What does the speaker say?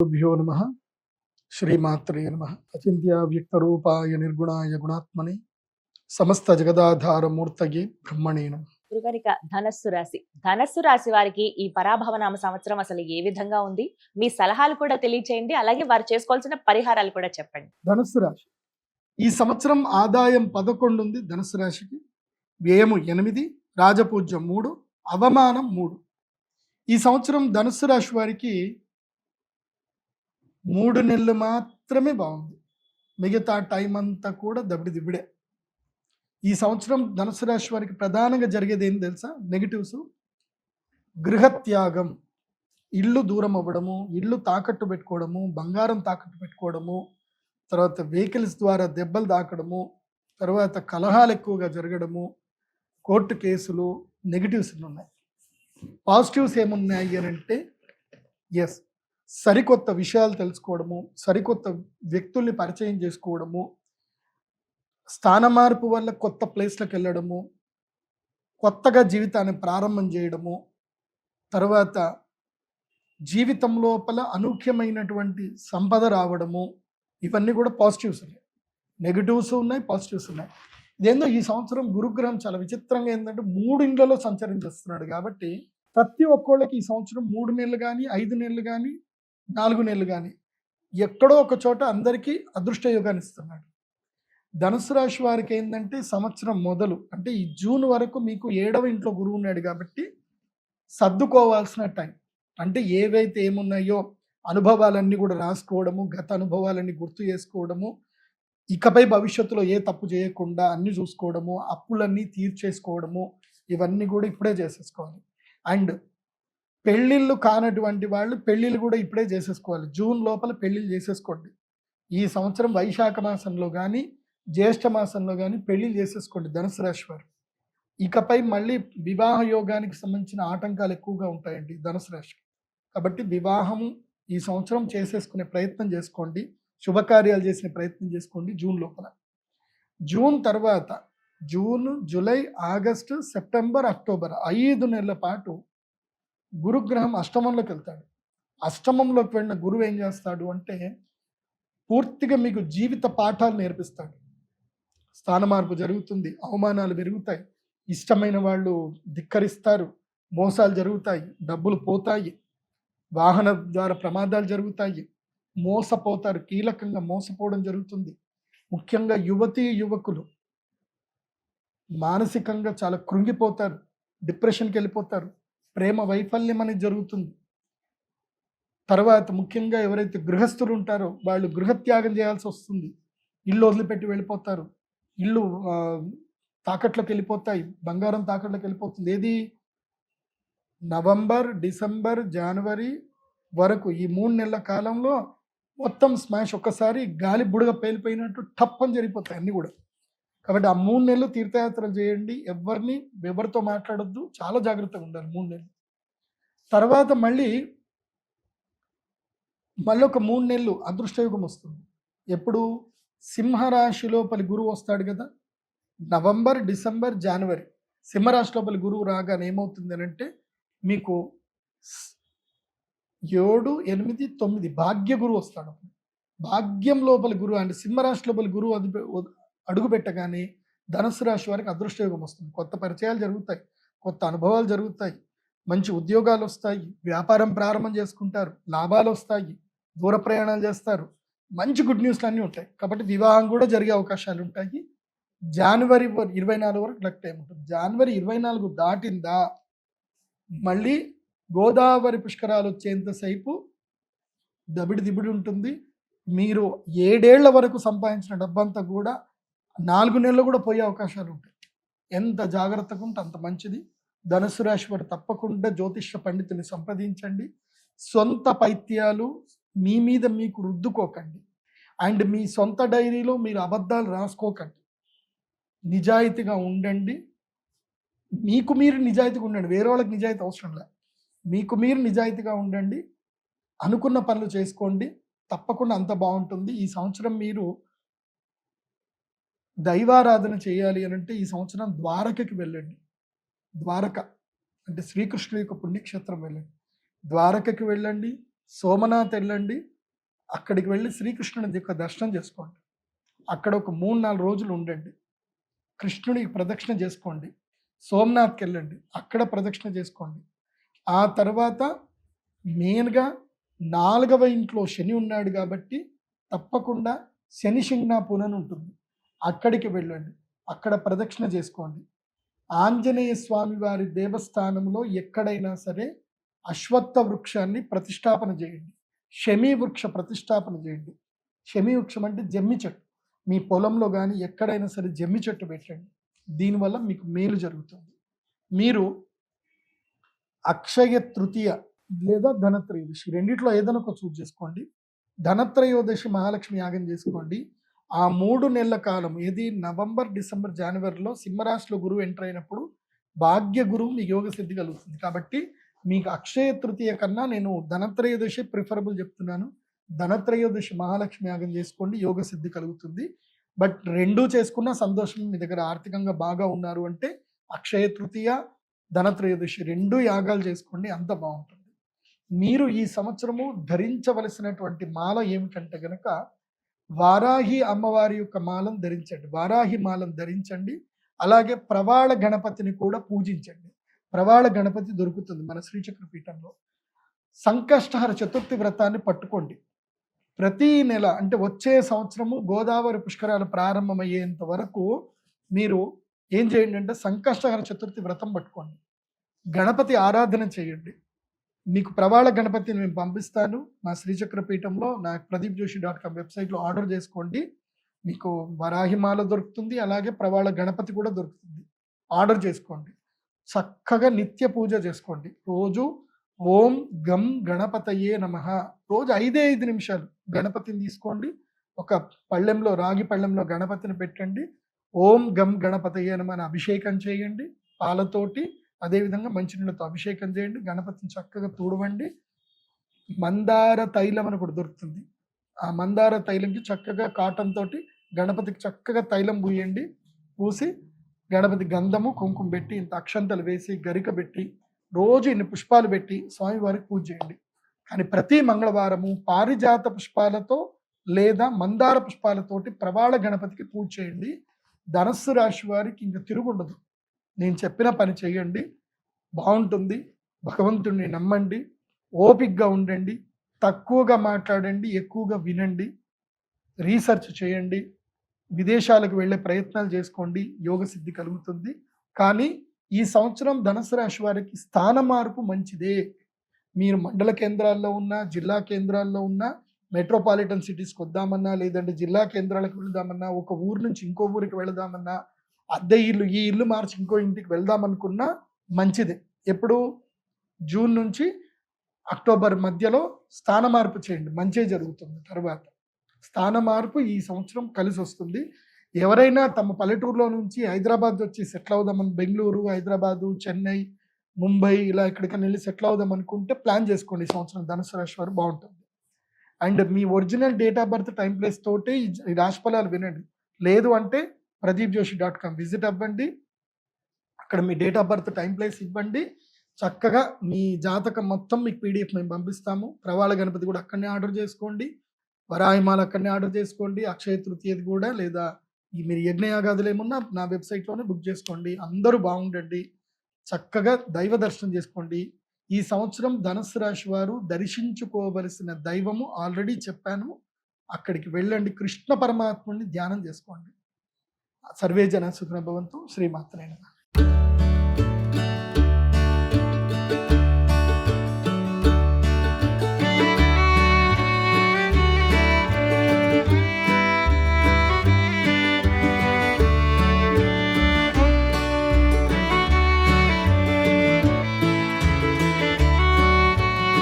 గురుభ్యో నమః. శ్రీమాత్రే నమః. అచింత్య వ్యక్తరూపాయ నిర్గుణాయ గుణాత్మనే సమస్త జగదాధారమూర్తయే బ్రహ్మణే నమః. గురుగారిక ధనస్సు రాశి వారికి ఈ పరాభవనామ సంవత్సరం అసలు ఏ విధంగా ఉంది? మీ సలహాలు కూడా తెలియచేయండి. అలాగే వారు చేసుకోవాల్సిన పరిహారాలు కూడా చెప్పండి. ధనుస్సు రాశి ఈ సంవత్సరం ఆదాయం 11 ఉంది. ధనుస్సు రాశికి వ్యయము 8, రాజపూజ్యం 3, అవమానం 3. ఈ సంవత్సరం ధనుస్సు రాశి వారికి 3 నెలలు మాత్రమే బాగుంది. మిగతా టైం అంతా కూడా దబిడిదిబిడే. ఈ సంవత్సరం ధనుసు రాశి వారికి ప్రధానంగా జరిగేది ఏం తెలుసా? నెగిటివ్స్. గృహత్యాగం, ఇల్లు దూరం అవ్వడము, ఇల్లు తాకట్టు పెట్టుకోవడము, బంగారం తాకట్టు పెట్టుకోవడము, తర్వాత వెహికల్స్ ద్వారా దెబ్బలు తాకడము, తర్వాత కలహాలు ఎక్కువగా జరగడము, కోర్టు కేసులు, నెగిటివ్స్ ఉన్నాయి. పాజిటివ్స్ ఏమున్నాయి అని అంటే ఎస్, సరికొత్త విషయాలు తెలుసుకోవడము, సరికొత్త వ్యక్తుల్ని పరిచయం చేసుకోవడము, స్థాన మార్పు వల్ల కొత్త ప్లేస్లకు వెళ్ళడము, కొత్తగా జీవితాన్ని ప్రారంభం చేయడము, తర్వాత జీవితం లోపల అనూఖ్యమైనటువంటి సంపద రావడము, ఇవన్నీ కూడా పాజిటివ్స్ ఉన్నాయి. నెగిటివ్స్ ఉన్నాయి, పాజిటివ్స్ ఉన్నాయి. ఇదేందో ఈ సంవత్సరం గురుగ్రహం చాలా విచిత్రంగా ఏంటంటే 3 ఇండ్లలో సంచరించేస్తున్నాడు. కాబట్టి ప్రతి ఒక్కళ్ళకి ఈ సంవత్సరం 3 నెలలు కానీ, 5 నెలలు కానీ, 4 నెలలు కానీ ఎక్కడో ఒక చోట అందరికీ అదృష్ట యోగాన్ని ఇస్తున్నాడు. ధనుసు రాశి వారికి ఏంటంటే సంవత్సరం మొదలు అంటే ఈ జూన్ వరకు మీకు 7వ ఇంట్లో గురువు ఉన్నాడు. కాబట్టి సర్దుకోవాల్సిన టైం. అంటే ఏవైతే ఏమున్నాయో అనుభవాలన్నీ కూడా రాసుకోవడము, గత అనుభవాలన్నీ గుర్తు చేసుకోవడము, ఇకపై భవిష్యత్తులో ఏ తప్పు చేయకుండా అన్ని చూసుకోవడము, అప్పులన్నీ తీర్చేసుకోవడము, ఇవన్నీ కూడా ఇప్పుడే చేసేసుకోవాలి. అండ్ పెళ్ళిళ్ళు కానటువంటి వాళ్ళు పెళ్ళిళ్ళు కూడా ఇప్పుడే చేసేసుకోవాలి. జూన్ లోపల పెళ్ళిళ్ళు చేసేసుకోండి. ఈ సంవత్సరం వైశాఖ మాసంలో కానీ, జ్యేష్ఠ మాసంలో కానీ పెళ్ళిళ్ళు చేసేసుకోండి ధనుసు రాశి వారు. ఇకపై మళ్ళీ వివాహ యోగానికి సంబంధించిన ఆటంకాలు ఎక్కువగా ఉంటాయండి ధనుసు రాశికి. కాబట్టి వివాహము ఈ సంవత్సరం చేసేసుకునే ప్రయత్నం చేసుకోండి. శుభకార్యాలు చేసిన ప్రయత్నం చేసుకోండి జూన్ లోపల. జూన్ తర్వాత June, July, August, September, October 5 నెలల పాటు గురుగ్రహం అష్టమంలోకి వెళ్తాడు. అష్టమంలోకి వెళ్ళిన గురువు ఏం చేస్తాడు అంటే పూర్తిగా మీకు జీవిత పాఠాలు నేర్పిస్తాడు. స్థాన మార్పు జరుగుతుంది, అవమానాలు పెరుగుతాయి, ఇష్టమైన వాళ్ళు ధిక్కరిస్తారు, మోసాలు జరుగుతాయి, డబ్బులు పోతాయి, వాహన ద్వారా ప్రమాదాలు జరుగుతాయి, మోసపోతారు, కీలకంగా మోసపోవడం జరుగుతుంది. ముఖ్యంగా యువతీ యువకులు మానసికంగా చాలా కృంగిపోతారు, డిప్రెషన్కి వెళ్ళిపోతారు, ప్రేమ వైఫల్యం అనేది జరుగుతుంది. తర్వాత ముఖ్యంగా ఎవరైతే గృహస్థులు ఉంటారో వాళ్ళు గృహత్యాగం చేయాల్సి వస్తుంది. ఇల్లు వదిలిపెట్టి వెళ్ళిపోతారు, ఇల్లు తాకట్లోకి వెళ్ళిపోతాయి, బంగారం తాకట్లోకి వెళ్ళిపోతుంది. ఏది నవంబర్, డిసెంబర్, జనవరి వరకు ఈ 3 నెలల కాలంలో మొత్తం స్మాష్. ఒక్కసారి గాలి బుడగ పేలిపోయినట్టు టప్పని జరిగిపోతాయి అన్నీ కూడా. కాబట్టి ఆ 3 నెలలు తీర్థయాత్రలు చేయండి. ఎవరితో మాట్లాడొద్దు, చాలా జాగ్రత్తగా ఉండాలి 3 నెలలు. తర్వాత మళ్ళీ ఒక 3 నెలలు అదృష్టయోగం వస్తుంది. ఎప్పుడు? సింహరాశి లోపలి గురువు వస్తాడు కదా, నవంబర్, డిసెంబర్, జనవరి. సింహరాశి లోపలి గురువు రాగానే ఏమవుతుంది అని అంటే మీకు 7, 8, 9 భాగ్య గురువు వస్తాడు. భాగ్యం లోపలి గురువు అంటే సింహరాశి లోపలి గురువు అడుగు పెట్టగానే ధనుసు రాశి వారికి అదృష్టయోగం వస్తుంది. కొత్త పరిచయాలు జరుగుతాయి, కొత్త అనుభవాలు జరుగుతాయి, మంచి ఉద్యోగాలు వస్తాయి, వ్యాపారం ప్రారంభం చేసుకుంటారు, లాభాలు వస్తాయి, దూర ప్రయాణాలు చేస్తారు, మంచి గుడ్ న్యూస్లు అన్నీ ఉంటాయి. కాబట్టి వివాహం కూడా జరిగే అవకాశాలు ఉంటాయి. జనవరి 24 వరకు లక్ టైం ఉంటుంది. జనవరి 24 దాటిందా మళ్ళీ గోదావరి పుష్కరాలు వచ్చేంతసేపు దబిడి ఉంటుంది. మీరు 7 ఏళ్ల వరకు సంపాదించిన డబ్బంతా కూడా 4 నెలలు కూడా పోయే అవకాశాలు ఉంటాయి. ఎంత జాగ్రత్తగా ఉంటే అంత మంచిది. ధనుసు రాశి వారు తప్పకుండా జ్యోతిష్య పండితుని సంప్రదించండి. సొంత పైత్యాలు మీ మీద మీకు రుద్దుకోకండి. అండ్ మీ సొంత డైరీలో మీరు అబద్ధాలు రాసుకోకండి. నిజాయితీగా ఉండండి. మీకు మీరు నిజాయితీగా ఉండండి, వేరే వాళ్ళకి నిజాయితీ అవసరం లేదు. మీకు మీరు నిజాయితీగా ఉండండి, అనుకున్న పనులు చేసుకోండి, తప్పకుండా అంత బాగుంటుంది. ఈ సంవత్సరం మీరు దైవారాధన చేయాలి అని అంటే ఈ సంవత్సరం ద్వారకకి వెళ్ళండి. ద్వారక అంటే శ్రీకృష్ణుడి యొక్క పుణ్యక్షేత్రం వెళ్ళండి. ద్వారకకి వెళ్ళండి, సోమనాథ్ వెళ్ళండి, అక్కడికి వెళ్ళి శ్రీకృష్ణుని యొక్క దర్శనం చేసుకోండి. అక్కడ ఒక 3-4 రోజులు ఉండండి, కృష్ణుడికి ప్రదక్షిణ చేసుకోండి. సోమనాథ్కి వెళ్ళండి, అక్కడ ప్రదక్షిణ చేసుకోండి. ఆ తర్వాత మెయిన్గా 4వ ఇంట్లో శని ఉన్నాడు కాబట్టి తప్పకుండా శని శింగ్నాపూర్ అని ఉంటుంది, అక్కడికి వెళ్ళండి, అక్కడ ప్రదక్షిణ చేసుకోండి. ఆంజనేయ స్వామి వారి దేవస్థానంలో ఎక్కడైనా సరే అశ్వత్థ వృక్షాన్ని ప్రతిష్టాపన చేయండి, శమీ వృక్ష ప్రతిష్టాపన చేయండి. శమీ వృక్షం అంటే జమ్మి చెట్టు, మీ పొలంలో కానీ ఎక్కడైనా సరే జమ్మి చెట్టు పెట్టండి, దీనివల్ల మీకు మేలు జరుగుతుంది. మీరు అక్షయ తృతీయ లేదా ధనత్రయోదశి రెండిట్లో ఏదైనా ఒక చూస్ చేసుకోండి. ధనత్రయోదశి మహాలక్ష్మి యాగం చేసుకోండి. ఆ 3 నెలల కాలం, ఏది నవంబర్, డిసెంబర్, జనవరిలో సింహరాశిలో గురువు ఎంటర్ అయినప్పుడు భాగ్య గురువు మీకు యోగ సిద్ధి కలుగుతుంది. కాబట్టి మీకు అక్షయ తృతీయ కన్నా నేను ధనత్రయోదశి ప్రిఫరబుల్ చెప్తున్నాను. ధనత్రయోదశి మహాలక్ష్మి యాగం చేసుకోండి, యోగ సిద్ధి కలుగుతుంది. బట్ రెండూ చేసుకున్న సంతోషం, మీ దగ్గర ఆర్థికంగా బాగా ఉన్నారు అంటే అక్షయ తృతీయ, ధనత్రయోదశి 2 యాగాలు చేసుకోండి, అంత బాగుంటుంది. మీరు ఈ సంవత్సరము ధరించవలసినటువంటి మాల ఏమిటంటే గనక వారాహి అమ్మవారి యొక్క మాలను ధరించండి, వారాహి మాలను ధరించండి. అలాగే ప్రవాళ గణపతిని కూడా పూజించండి. ప్రవాళ గణపతి దొరుకుతుంది మన శ్రీచక్ర పీఠంలో. సంకష్టహర చతుర్థి వ్రతాన్ని పట్టుకోండి. ప్రతి నెల అంటే వచ్చే సంవత్సరము గోదావరి పుష్కరాలు ప్రారంభమయ్యేంత వరకు మీరు ఏం చేయండి అంటే సంకష్టహర చతుర్థి వ్రతం పట్టుకోండి, గణపతి ఆరాధన చేయండి. మీకు ప్రవాళ గణపతిని నేను పంపిస్తాను మా శ్రీచక్ర పీఠంలో, నా pradeepjoshi.com వెబ్సైట్లో ఆర్డర్ చేసుకోండి. మీకు వరాహిమాల దొరుకుతుంది, అలాగే ప్రవాళ గణపతి కూడా దొరుకుతుంది. ఆర్డర్ చేసుకోండి, చక్కగా నిత్య పూజ చేసుకోండి. రోజు ఓం గం గణపతయే నమః, రోజు 5 నిమిషాలు గణపతిని తీసుకోండి, ఒక పళ్ళెంలో, రాగి పళ్ళెంలో గణపతిని పెట్టండి. ఓం గం గణపతయే నమః అని అభిషేకం చేయండి పాలతోటి, అదేవిధంగా మంచినీళ్ళతో అభిషేకం చేయండి. గణపతిని చక్కగా తుడవండి. మందార తైలం అని కూడా దొరుకుతుంది, ఆ మందార తైలంకి చక్కగా కాటన్ తోటి గణపతికి చక్కగా తైలం పూయండి. పూసి గణపతి గంధము కుంకుమ పెట్టి, ఇంత అక్షంతలు వేసి, గరిక పెట్టి, రోజు ఇన్ని పుష్పాలు పెట్టి స్వామివారికి పూజ చేయండి. కానీ ప్రతి మంగళవారము పారిజాత పుష్పాలతో లేదా మందార పుష్పాలతోటి ప్రవాళ గణపతికి పూజ చేయండి. ధనస్సు రాశి వారికి ఇంకా తిరుగుండదు. నేను చెప్పిన పని చేయండి, బాగుంటుంది. భగవంతుడిని నమ్మండి, ఓపికగా ఉండండి, తక్కువగా మాట్లాడండి, ఎక్కువగా వినండి, రీసెర్చ్ చేయండి, విదేశాలకు వెళ్ళే ప్రయత్నాలు చేసుకోండి, యోగ సిద్ధి కలుగుతుంది. కానీ ఈ సంవత్సరం ధనుసు రాశి వారికి స్థాన మార్పు మంచిదే. మీరు మండల కేంద్రాల్లో ఉన్నా, జిల్లా కేంద్రాల్లో ఉన్నా, మెట్రోపాలిటన్ సిటీస్కి వద్దామన్నా, లేదంటే జిల్లా కేంద్రాలకు వెళదామన్నా, ఒక ఊరు నుంచి ఇంకో ఊరికి వెళదామన్నా, అద్దె ఇల్లు, ఈ ఇల్లు మార్చి ఇంకో ఇంటికి వెళ్దామనుకున్నా మంచిదే. ఎప్పుడు జూన్ నుంచి అక్టోబర్ మధ్యలో స్థాన మార్పు చేయండి, మంచి జరుగుతుంది. తర్వాత స్థాన మార్పు ఈ సంవత్సరం కలిసి వస్తుంది. ఎవరైనా తమ పల్లెటూరులో నుంచి హైదరాబాద్ వచ్చి సెటిల్ అవుదామని, బెంగళూరు, హైదరాబాదు, చెన్నై, ముంబై ఇలా ఎక్కడికైనా వెళ్ళి సెటిల్ అవుదాం అనుకుంటే ప్లాన్ చేసుకోండి. ఈ సంవత్సరం ధనుసు రాశి వారు బాగుంటుంది. And me original date of birth, time, place తోటి ఈ రాశి ఫలాలు వినండి. లేదు అంటే pradeepjoshi.com విజిట్ అవ్వండి, అక్కడ మీ date of birth, time, place ఇవ్వండి. చక్కగా మీ జాతకం మొత్తం మీకు PDF మేము పంపిస్తాము. ప్రవాళ గణపతి కూడా అక్కడనే ఆర్డర్ చేసుకోండి, వరాహిమాల అక్కడనే ఆర్డర్ చేసుకోండి, అక్షయ తృతీయది కూడా, లేదా మీరు యజ్ఞయాగాదులు ఏమున్నా నా వెబ్సైట్లోనే బుక్ చేసుకోండి. అందరూ బాగుండండి, చక్కగా దైవ దర్శనం చేసుకోండి. ఈ సంవత్సరం ధనుస్సు రాశి వారు దర్శించుకోవలసిన దైవము ఆల్రెడీ చెప్పాను, అక్కడికి వెళ్ళండి, కృష్ణ పరమాత్ముని ధ్యానం చేసుకోండి. సర్వే జన సుఖినో భవంతు. శ్రీమాత్రే నమః.